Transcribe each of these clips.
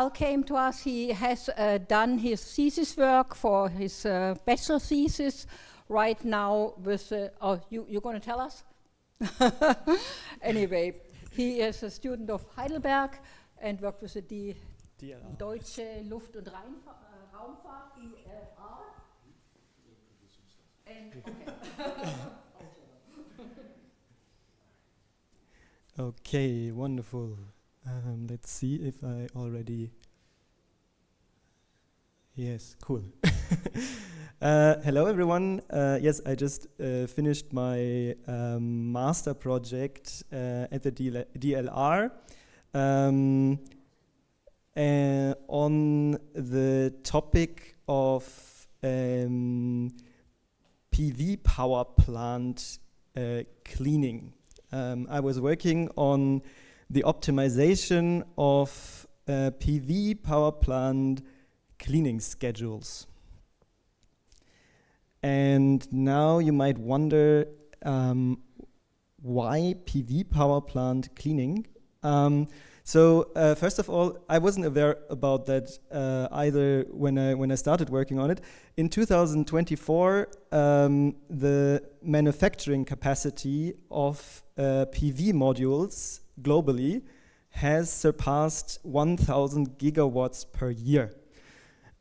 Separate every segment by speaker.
Speaker 1: Carl came to us. He has done his thesis work for his bachelor thesis right now with, you're going to tell us? Anyway, he is a student of Heidelberg and worked with the Deutsche Luft- und Raumfahrt, DLR.
Speaker 2: Okay, wonderful. Let's see if I already... Yes, cool. Hello everyone. Yes, I just finished my master project at the DLR on the topic of PV power plant cleaning. I was working on the optimization of PV power plant cleaning schedules. And now you might wonder why PV power plant cleaning? First of all, I wasn't aware about that either when I started working on it. In 2024, the manufacturing capacity of PV modules globally has surpassed 1,000 gigawatts per year.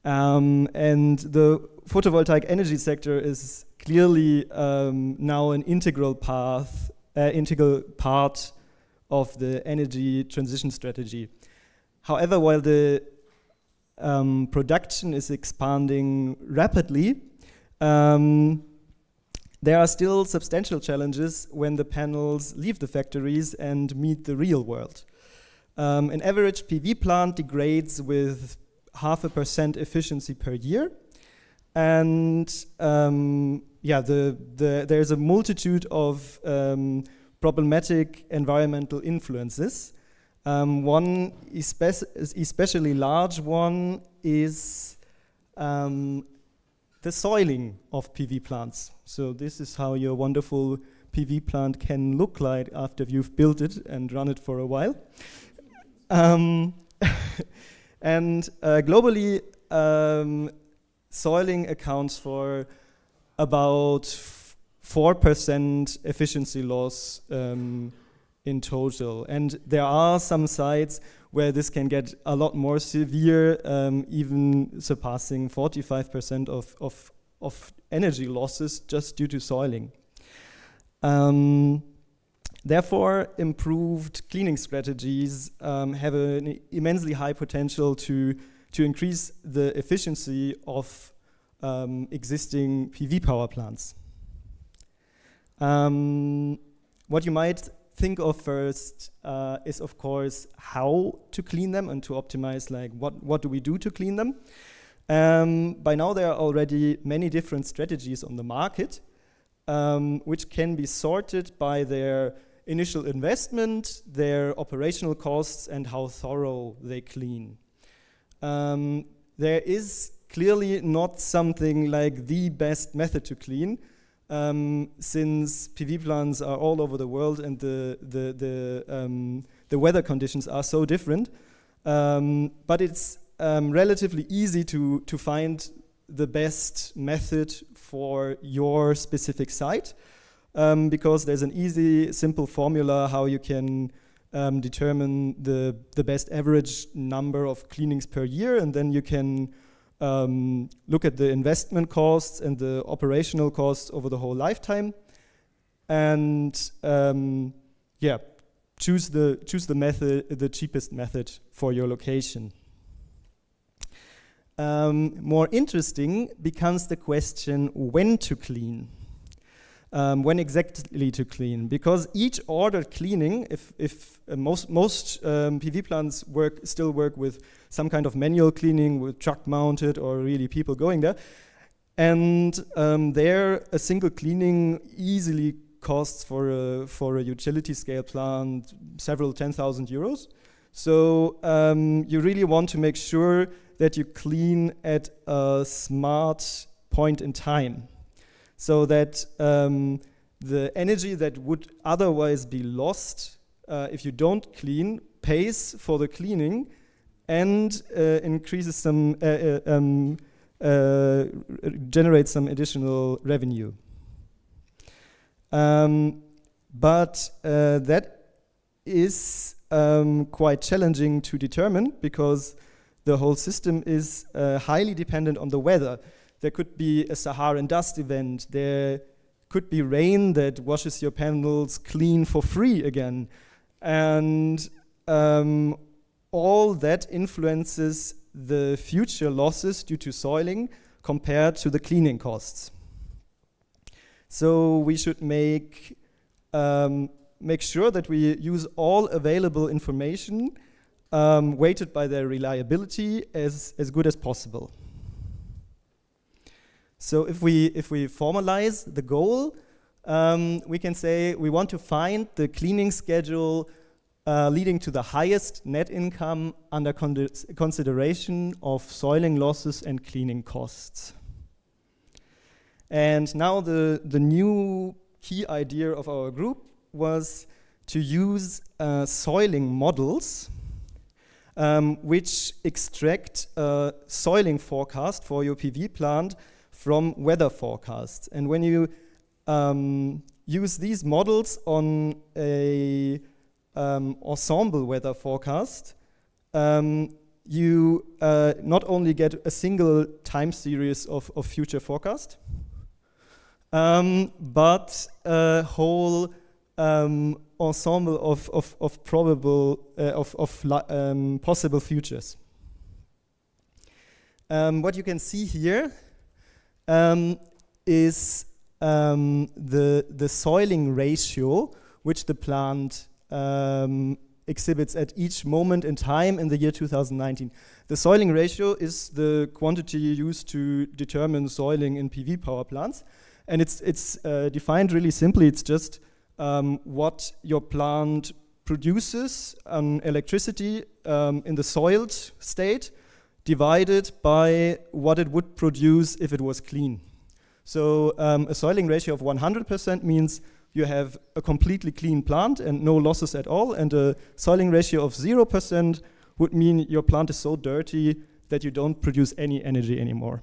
Speaker 2: And the photovoltaic energy sector is clearly now an integral part of the energy transition strategy. However, while the production is expanding rapidly, there are still substantial challenges when the panels leave the factories and meet the real world. An average PV plant degrades with 0.5% efficiency per year, and there's a multitude of problematic environmental influences. One especially large one is the soiling of PV plants. So this is how your wonderful PV plant can look like after you've built it and run it for a while. And globally, soiling accounts for about 4% efficiency loss in total. And there are some sites where this can get a lot more severe, even surpassing 45% of energy losses just due to soiling. Therefore, improved cleaning strategies have an immensely high potential to increase the efficiency of existing PV power plants. What you might think of first is, of course, how to clean them and to optimize, like, what do we do to clean them? By now, there are already many different strategies on the market, which can be sorted by their initial investment, their operational costs, and how thorough they clean. There is clearly not something like the best method to clean, since PV plants are all over the world and the weather conditions are so different. But it's relatively easy to find the best method for your specific site, because there's an easy, simple formula how you can determine the best average number of cleanings per year, and then you can look at the investment costs and the operational costs over the whole lifetime, and choose the method, the cheapest method for your location. More interesting becomes the question when to clean. When exactly to clean, because each ordered cleaning, if most PV plants still work with some kind of manual cleaning with truck mounted or really people going there, and there a single cleaning easily costs for a utility scale plant several 10,000 euros. So you really want to make sure that you clean at a smart point in time, so that the energy that would otherwise be lost if you don't clean pays for the cleaning, and increases some, generates some additional revenue. But that is quite challenging to determine because the whole system is highly dependent on the weather. There could be a Saharan dust event. There could be rain that washes your panels clean for free again. And all that influences the future losses due to soiling compared to the cleaning costs. So we should make sure that we use all available information weighted by their reliability as good as possible. So if we formalize the goal, we can say we want to find the cleaning schedule leading to the highest net income under consideration of soiling losses and cleaning costs. And now the new key idea of our group was to use soiling models which extract a soiling forecast for your PV plant from weather forecasts. And when you use these models on a ensemble weather forecast, you not only get a single time series of future forecast, but a whole ensemble of probable possible futures. What you can see here is the soiling ratio which the plant exhibits at each moment in time in the year 2019. The soiling ratio is the quantity used to determine soiling in PV power plants, and it's defined really simply. It's just what your plant produces on electricity in the soiled state divided by what it would produce if it was clean. So a soiling ratio of 100% means you have a completely clean plant and no losses at all, and a soiling ratio of 0% would mean your plant is so dirty that you don't produce any energy anymore.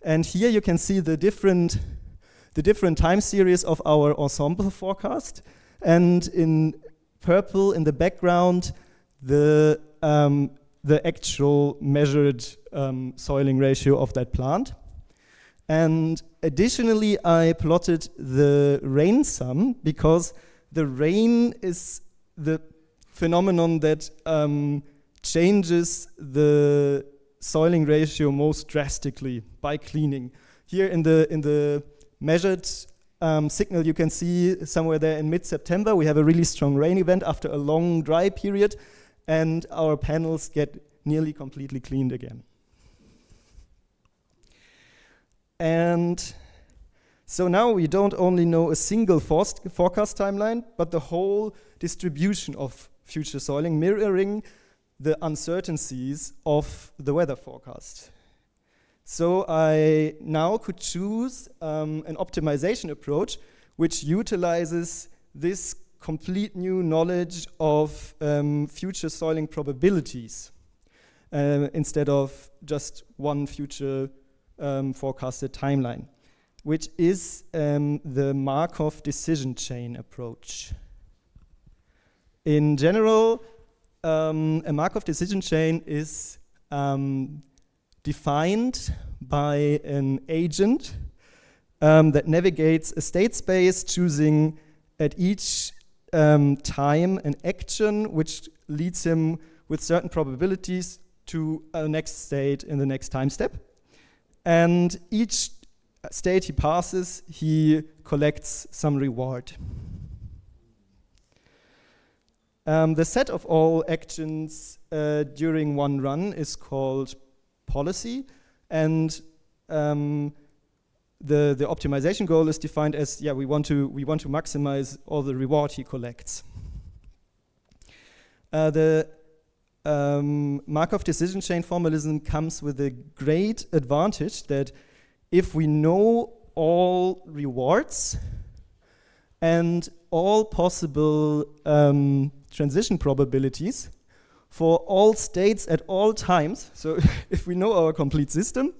Speaker 2: And here you can see the different time series of our ensemble forecast, and in purple in the background the actual measured soiling ratio of that plant. And additionally, I plotted the rain sum because the rain is the phenomenon that changes the soiling ratio most drastically by cleaning. Here in the measured signal, you can see somewhere there in mid-September, we have a really strong rain event after a long dry period, and our panels get nearly completely cleaned again. And so now we don't only know a single forecast timeline, but the whole distribution of future soiling, mirroring the uncertainties of the weather forecast. So I now could choose an optimization approach which utilizes this complete new knowledge of future soiling probabilities instead of just one future forecasted timeline, which is the Markov decision chain approach. In general, a Markov decision chain is defined by an agent that navigates a state space, choosing at each time an action which leads him with certain probabilities to a next state in the next time step. And each state he passes, he collects some reward. The set of all actions during one run is called policy, and the optimization goal is defined as we want to maximize all the reward he collects. The Markov decision chain formalism comes with a great advantage that if we know all rewards and all possible transition probabilities, for all states at all times. So if we know our complete system,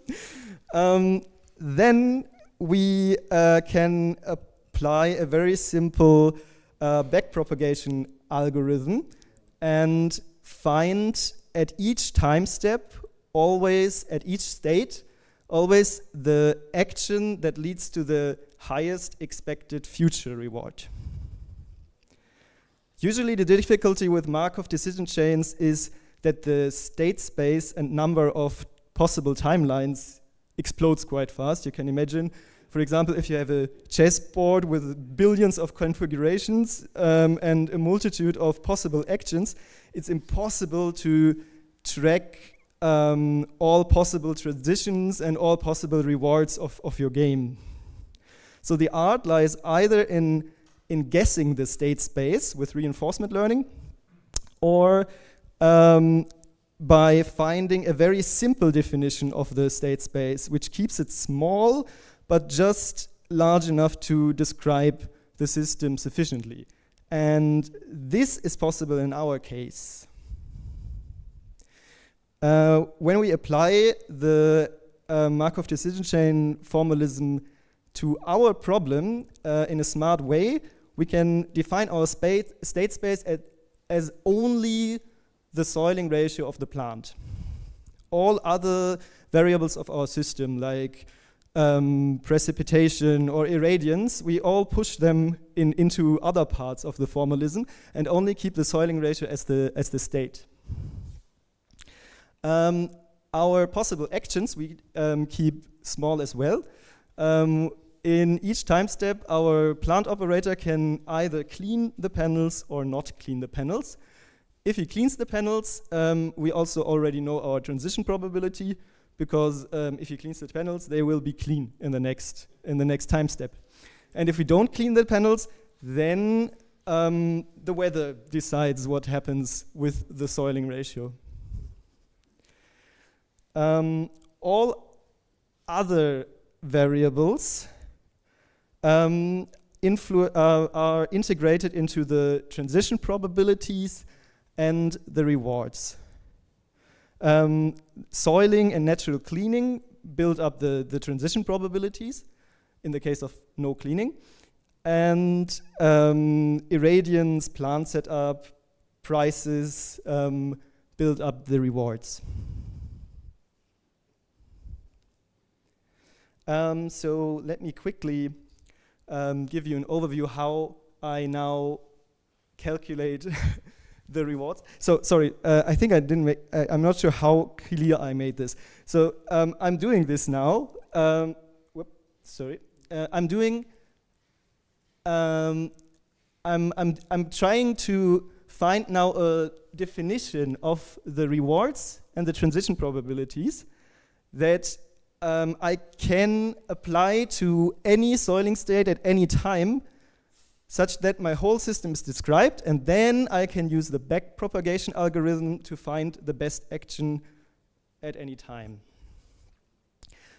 Speaker 2: then we can apply a very simple backpropagation algorithm and find at each time step, always at each state, always the action that leads to the highest expected future reward. Usually the difficulty with Markov decision chains is that the state space and number of possible timelines explodes quite fast. You can imagine, for example, if you have a chessboard with billions of configurations and a multitude of possible actions, it's impossible to track all possible transitions and all possible rewards of your game. So the art lies either in guessing the state space with reinforcement learning, or by finding a very simple definition of the state space, which keeps it small, but just large enough to describe the system sufficiently. And this is possible in our case. When we apply the Markov decision chain formalism to our problem in a smart way, we can define our state space as only the soiling ratio of the plant. All other variables of our system, like precipitation or irradiance, we all push them into other parts of the formalism and only keep the soiling ratio as the state. Our possible actions we keep small as well. In each time step, our plant operator can either clean the panels or not clean the panels. If he cleans the panels, we also already know our transition probability, because if he cleans the panels, they will be clean in the next time step. And if we don't clean the panels, then the weather decides what happens with the soiling ratio. All other variables are integrated into the transition probabilities and the rewards. Soiling and natural cleaning build up the transition probabilities in the case of no cleaning. And irradiance, plant setup, prices build up the rewards. So let me quickly give you an overview how I now calculate the rewards. So sorry, I think I didn't make, I'm not sure how clear I made this. So I'm doing this now. I'm trying to find now a definition of the rewards and the transition probabilities that I can apply to any soiling state at any time, such that my whole system is described, and then I can use the backpropagation algorithm to find the best action at any time.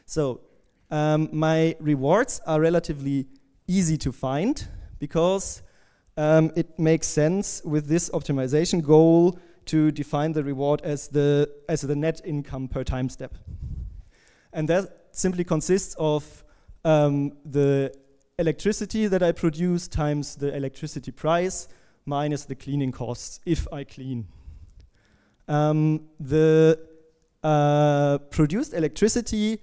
Speaker 2: So my rewards are relatively easy to find because it makes sense with this optimization goal to define the reward as the net income per time step. And that simply consists of the electricity that I produce times the electricity price minus the cleaning costs if I clean. The produced electricity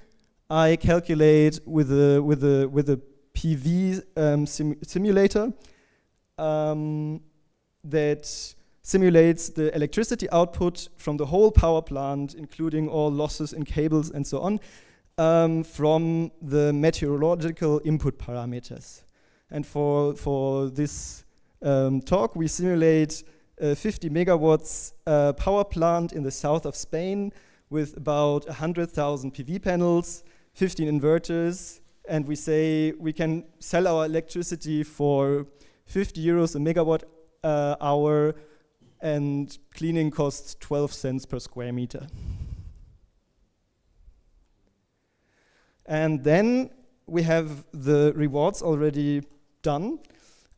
Speaker 2: I calculate with a PV simulator that simulates the electricity output from the whole power plant, including all losses in cables and so on, from the meteorological input parameters. And for this talk, we simulate a 50 megawatts power plant in the south of Spain with about 100,000 PV panels, 15 inverters, and we say we can sell our electricity for 50 euros a megawatt hour, and cleaning costs 12 cents per square meter. And then we have the rewards already done,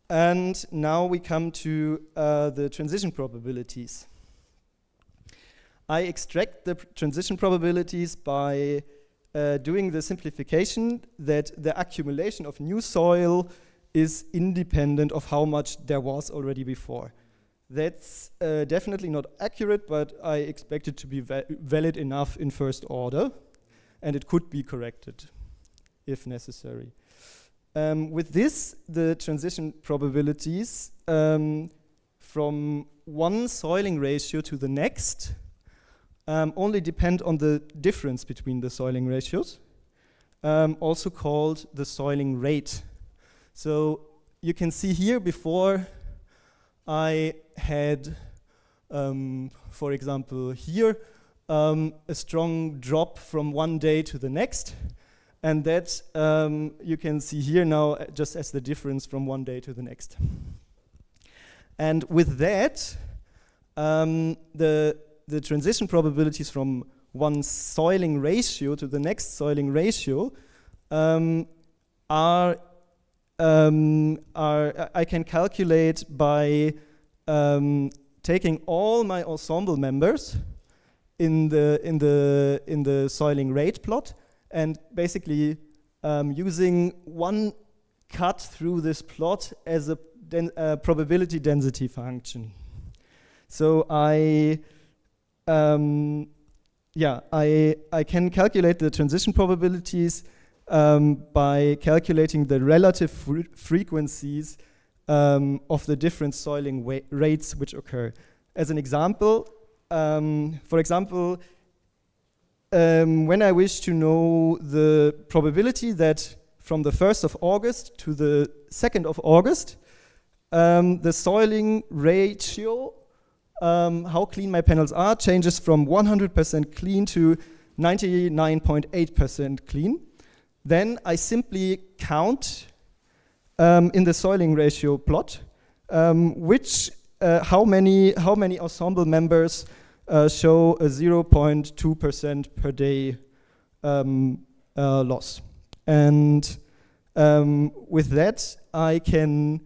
Speaker 2: and now we come to the transition probabilities. I extract the transition probabilities by doing the simplification that the accumulation of new soil is independent of how much there was already before. That's definitely not accurate, but I expect it to be valid enough in first order, and it could be corrected if necessary. With this, the transition probabilities from one soiling ratio to the next only depend on the difference between the soiling ratios, also called the soiling rate. So you can see here before I had, for example, here, a strong drop from one day to the next. And that you can see here now just as the difference from one day to the next. And with that, the transition probabilities from one soiling ratio to the next soiling ratio I can calculate by taking all my ensemble members in the soiling rate plot and basically using one cut through this plot as a probability density function. So I can calculate the transition probabilities by calculating the relative frequencies of the different soiling rates which occur. As an example, for example, when I wish to know the probability that from the 1st of August to the 2nd of August, the soiling ratio, how clean my panels are, changes from 100% clean to 99.8% clean. Then I simply count in the soiling ratio plot how many ensemble members show a 0.2% per day loss. And with that, I can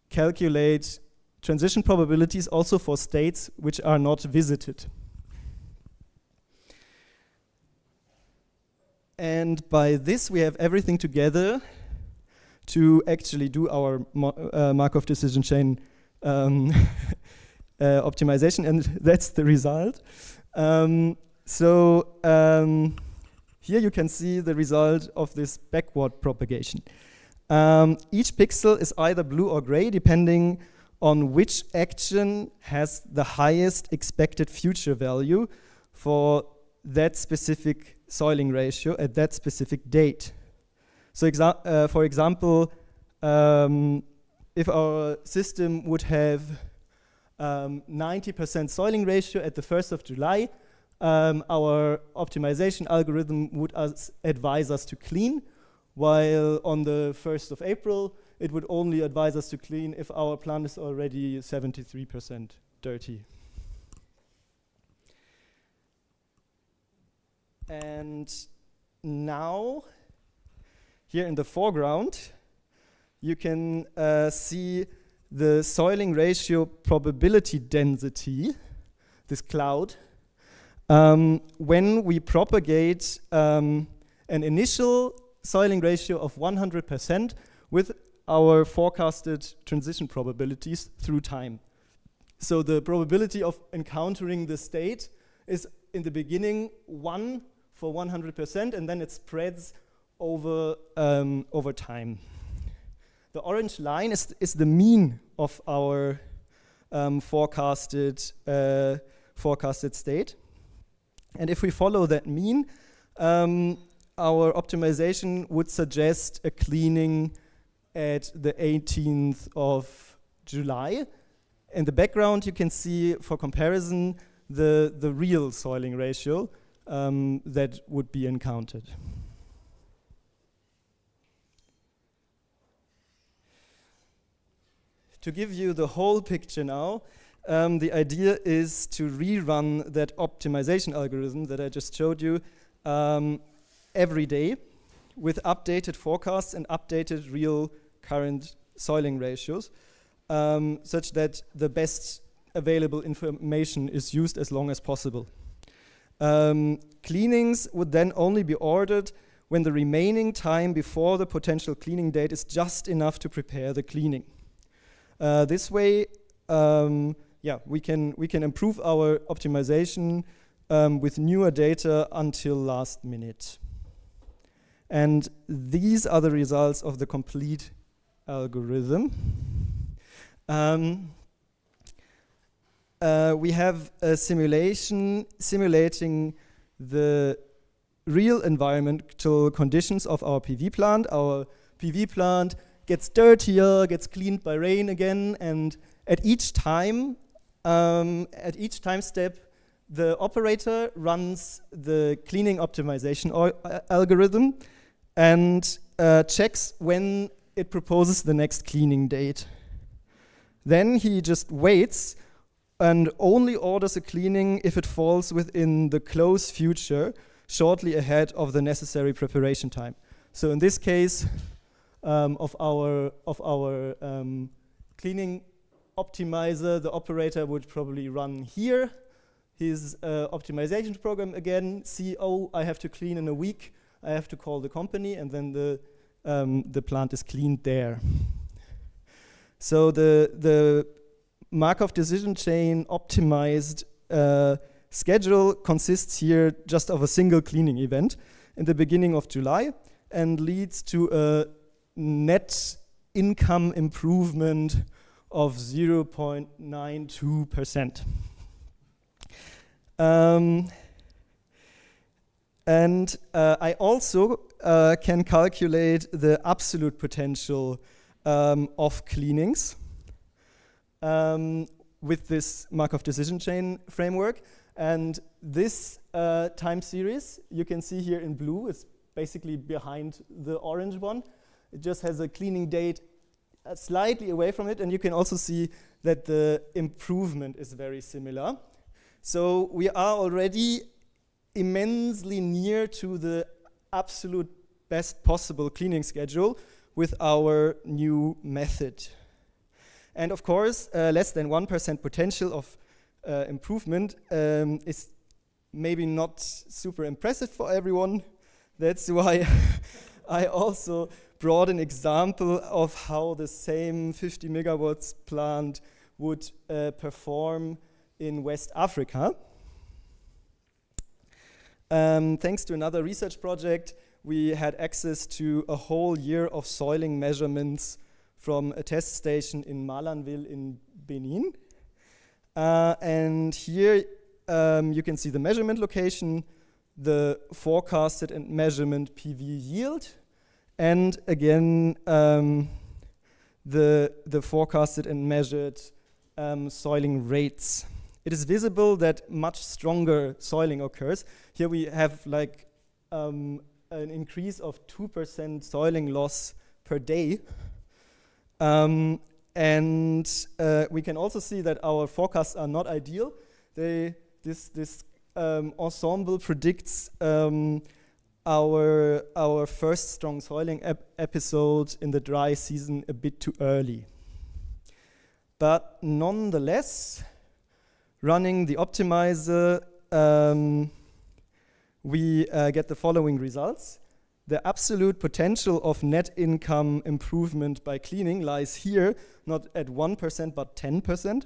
Speaker 2: calculate transition probabilities also for states which are not visited. And by this, we have everything together to actually do our Markov decision chain optimization, and that's the result. Here you can see the result of this backward propagation. Each pixel is either blue or gray, depending on which action has the highest expected future value for that specific soiling ratio at that specific date. So for example, if our system would have 90% soiling ratio at the 1st of July, our optimization algorithm would advise us to clean, while on the 1st of April, it would only advise us to clean if our plant is already 73% dirty. And now, here in the foreground, you can see the soiling ratio probability density, this cloud, when we propagate an initial soiling ratio of 100% with our forecasted transition probabilities through time. So the probability of encountering the state is in the beginning 1 for 100%, and then it spreads over time. The orange line is the mean of our forecasted state. And if we follow that mean, our optimization would suggest a cleaning at the 18th of July. In the background, you can see, for comparison, the real soiling ratio that would be encountered. To give you the whole picture now, the idea is to rerun that optimization algorithm that I just showed you every day with updated forecasts and updated real current soiling ratios, such that the best available information is used as long as possible. Cleanings would then only be ordered when the remaining time before the potential cleaning date is just enough to prepare the cleaning. This way, we can improve our optimization with newer data until last minute. And these are the results of the complete algorithm. We have a simulation simulating the real environmental conditions of our PV plant. Our PV plant gets dirtier, gets cleaned by rain again, and at each time step, the operator runs the cleaning optimization algorithm and checks when it proposes the next cleaning date. Then he just waits and only orders a cleaning if it falls within the close future, shortly ahead of the necessary preparation time. So in this case of our cleaning optimizer, the operator would probably run here his optimization program again, see, oh, I have to clean in a week, I have to call the company, and then the plant is cleaned there. So the Markov decision chain optimized schedule consists here just of a single cleaning event in the beginning of July and leads to a net income improvement of 0.92%. I also can calculate the absolute potential of cleanings with this Markov decision chain framework. And this time series, you can see here in blue, is basically behind the orange one. It just has a cleaning date slightly away from it, and you can also see that the improvement is very similar. So we are already immensely near to the absolute best possible cleaning schedule with our new method. And of course, less than 1% potential of improvement is maybe not super impressive for everyone. That's why I also brought an example of how the same 50 megawatts plant would perform in West Africa. Thanks to another research project, we had access to a whole year of soiling measurements from a test station in Malanville in Benin. And here you can see the measurement location, the forecasted and measurement PV yield, and again the forecasted and measured soiling rates. It is visible that much stronger soiling occurs. Here we have like an increase of 2% soiling loss per day. And we can also see that our forecasts are not ideal. This ensemble predicts our first strong soiling episode in the dry season a bit too early. But nonetheless, running the optimizer, we get the following results. The absolute potential of net income improvement by cleaning lies here, not at 1%, but 10%.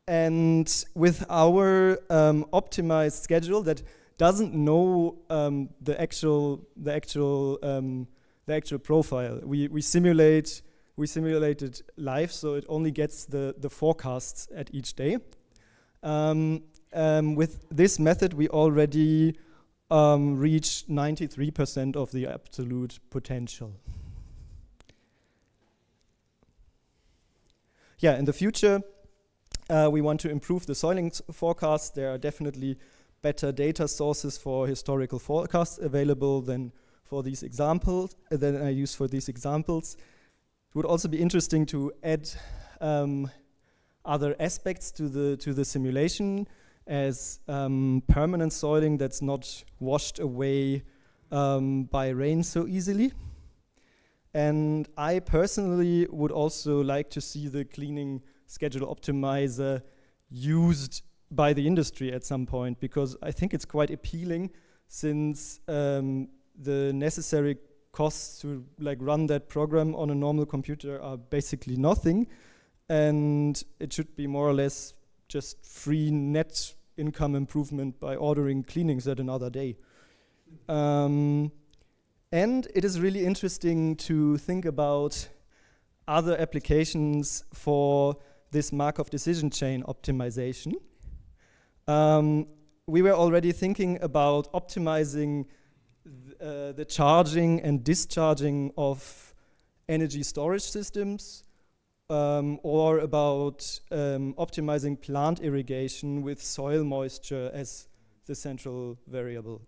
Speaker 2: And with our optimized schedule that doesn't know the actual profile, we simulated live, so it only gets the forecasts at each day. With this method, we already reached 93% of the absolute potential. Yeah, in the future, we want to improve the soiling forecasts. There are definitely better data sources for historical forecasts available than for these examples, than I use for these examples. It would also be interesting to add other aspects to the simulation, as permanent soiling that's not washed away by rain so easily. And I personally would also like to see the cleaning schedule optimizer used by the industry at some point, because I think it's quite appealing, since the necessary costs to like run that program on a normal computer are basically nothing, and it should be more or less just free net income improvement by ordering cleanings at another day. And it is really interesting to think about other applications for this Markov decision chain optimization. We were already thinking about optimizing the charging and discharging of energy storage systems, or about optimizing plant irrigation with soil moisture as the central variable.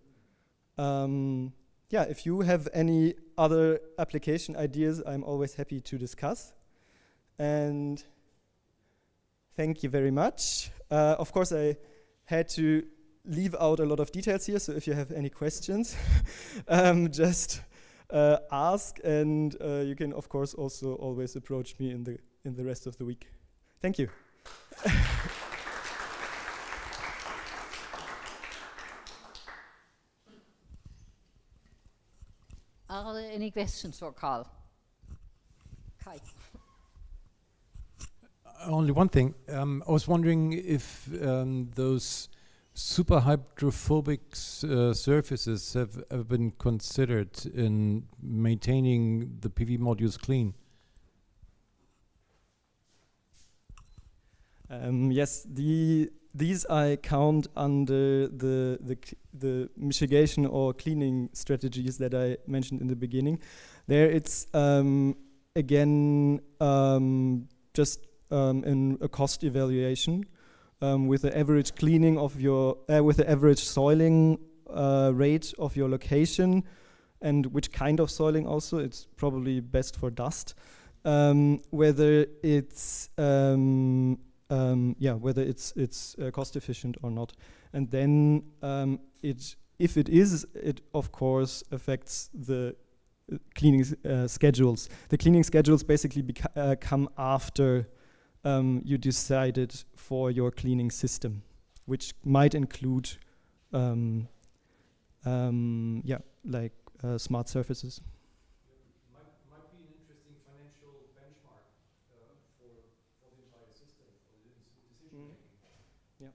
Speaker 2: Yeah, if you have any other application ideas, I'm always happy to discuss. And thank you very much. Of course, I had to leave out a lot of details here, so if you have any questions, just ask, and you can, of course, also always approach me in the rest of the week. Thank you.
Speaker 1: Are there any questions for Carl? Kai.
Speaker 3: Only one thing. I was wondering if those super hydrophobic surfaces have ever been considered in maintaining the PV modules clean.
Speaker 2: Yes, these I count under the mitigation or cleaning strategies that I mentioned in the beginning. There it's again just in a cost evaluation with the average cleaning of your with the average soiling rate of your location, and which kind of soiling also. It's probably best for dust. Whether it's whether it's cost efficient or not, and then if it is, it of course affects the cleaning schedules. The cleaning schedules basically come after you decided for your cleaning system, which might include like smart surfaces.
Speaker 3: Might be an interesting financial benchmark for the entire system, for the decision making.
Speaker 2: Yeah.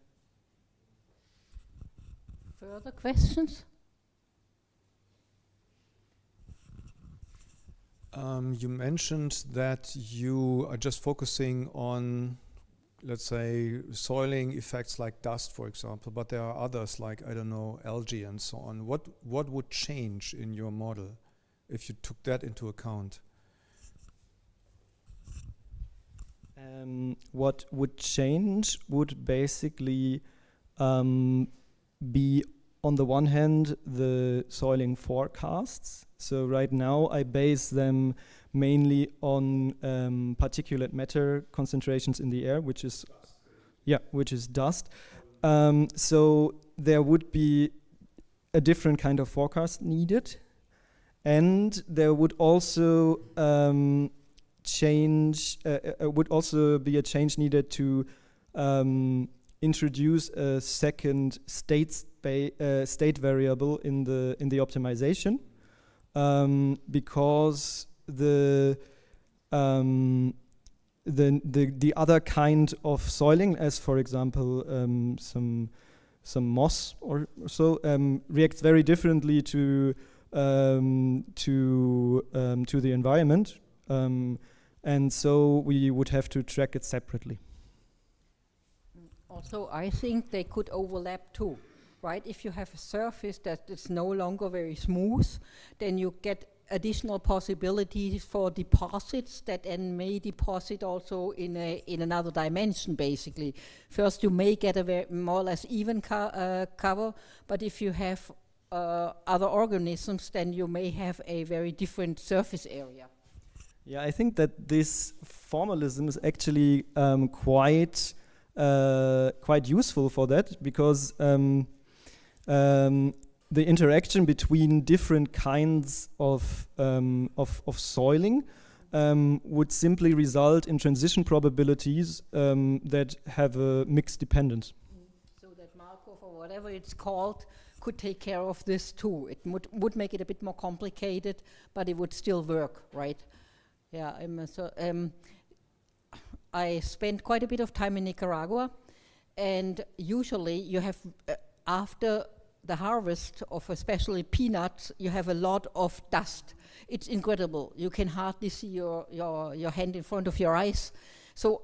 Speaker 1: Further questions?
Speaker 4: You mentioned that you are just focusing on, let's say, soiling effects like dust, for example, but there are others like, I don't know, algae and so on. What would change in your model if you took that into account?
Speaker 2: What would change would basically be, on the one hand, the soiling forecasts. So right now I base them mainly on particulate matter concentrations in the air, which is dust. So there would be a different kind of forecast needed, and there would also be a change needed to introduce a second state variable in the optimization. Because the other kind of soiling, as for example some moss or so, reacts very differently to the environment, and so we would have to track it separately.
Speaker 1: Also, I think they could overlap too. Right, if you have a surface that is no longer very smooth, then you get additional possibilities for deposits that then may deposit also in another dimension. Basically, first you may get a more or less even cover, but if you have other organisms, then you may have a very different surface area.
Speaker 2: Yeah, I think that this formalism is actually quite useful for that, because the interaction between different kinds of soiling would simply result in transition probabilities that have a mixed dependence.
Speaker 1: So that Markov or whatever it's called could take care of this too. It would make it a bit more complicated, but it would still work, right? Yeah, I spent quite a bit of time in Nicaragua, and usually you have, after the harvest of especially peanuts, you have a lot of dust. It's incredible. You can hardly see your hand in front of your eyes. So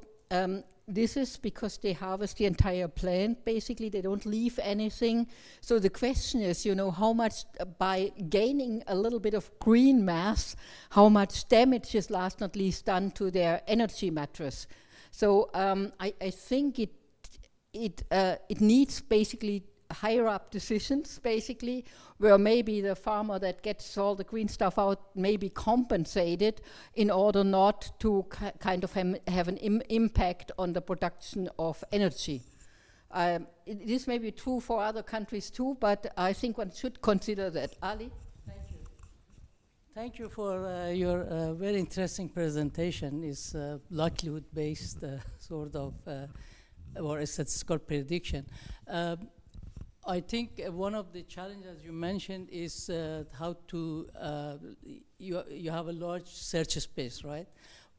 Speaker 1: this is because they harvest the entire plant. Basically, they don't leave anything. So the question is, how much, by gaining a little bit of green mass, how much damage is last not least done to their energy matrix. So I think it needs basically higher up decisions, basically, where maybe the farmer that gets all the green stuff out may be compensated in order not to kind of have an impact on the production of energy. This may be true for other countries too, but I think one should consider that. Ali? Thank you.
Speaker 5: Thank you for your very interesting presentation. It's likelihood-based sort of, or a statistical prediction. I think one of the challenges you mentioned is how to, you have a large search space, right?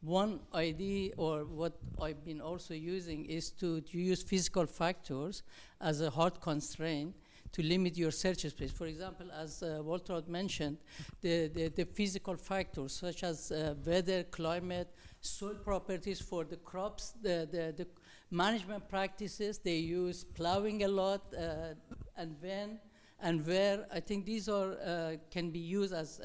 Speaker 5: One idea, or what I've been also using, is to use physical factors as a hard constraint to limit your search space. For example, as Walter had mentioned, the physical factors such as weather, climate, soil properties for the crops, the management practices, they use plowing a lot, and when and where. I think these are can be used as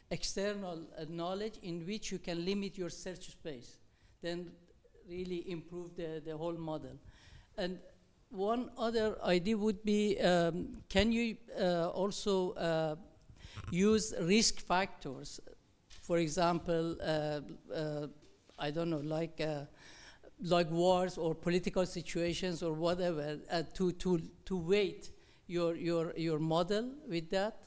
Speaker 5: external knowledge in which you can limit your search space, then really improve the whole model. And one other idea would be, can you also use risk factors? For example, I don't know, like wars or political situations or whatever, to weight your model with that.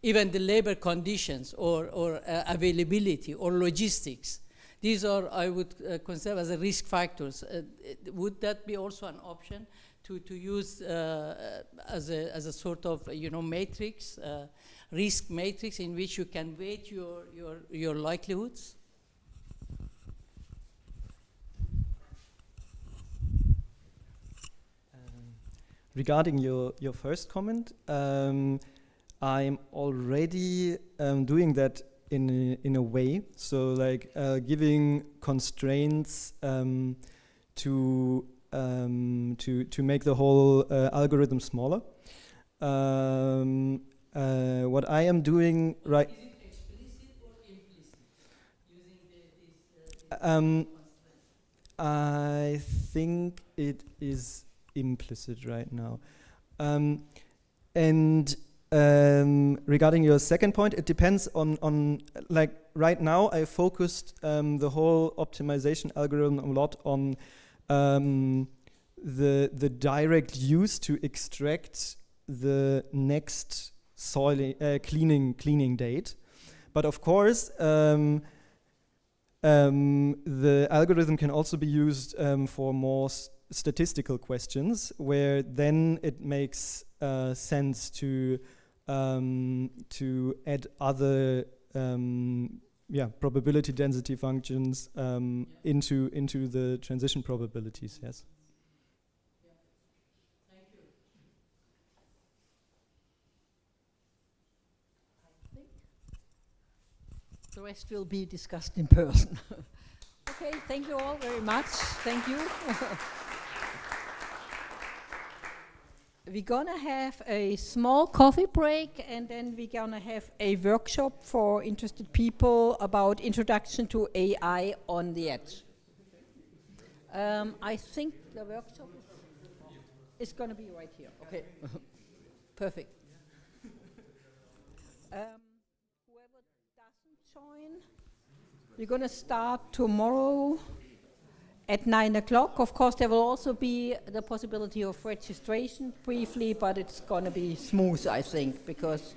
Speaker 5: Even the labor conditions or availability or logistics. These are, I would consider as a risk factors. Would that be also an option to use as a sort of matrix, risk matrix in which you can weight your likelihoods?
Speaker 2: Regarding your first comment, I'm already doing that in a way. So like giving constraints to make the whole algorithm smaller. What I am doing right.
Speaker 5: Is it explicit or implicit using these
Speaker 2: I think it is implicit right now. Regarding your second point, it depends on like right now I focused the whole optimization algorithm a lot on the direct use to extract the next soil cleaning date. But of course, the algorithm can also be used for more statistical questions, where then it makes sense to add other probability density functions into the transition probabilities. Yes.
Speaker 5: Yeah. Thank you.
Speaker 1: I think the rest will be discussed in person. Okay, thank you all very much. Thank you. We're gonna have a small coffee break, and then we're gonna have a workshop for interested people about introduction to AI on the edge. I think the workshop is gonna be right here. Okay, perfect. Whoever doesn't join, we're gonna start tomorrow at 9 o'clock. Of course, there will also be the possibility of registration briefly, but it's going to be smooth, I think, because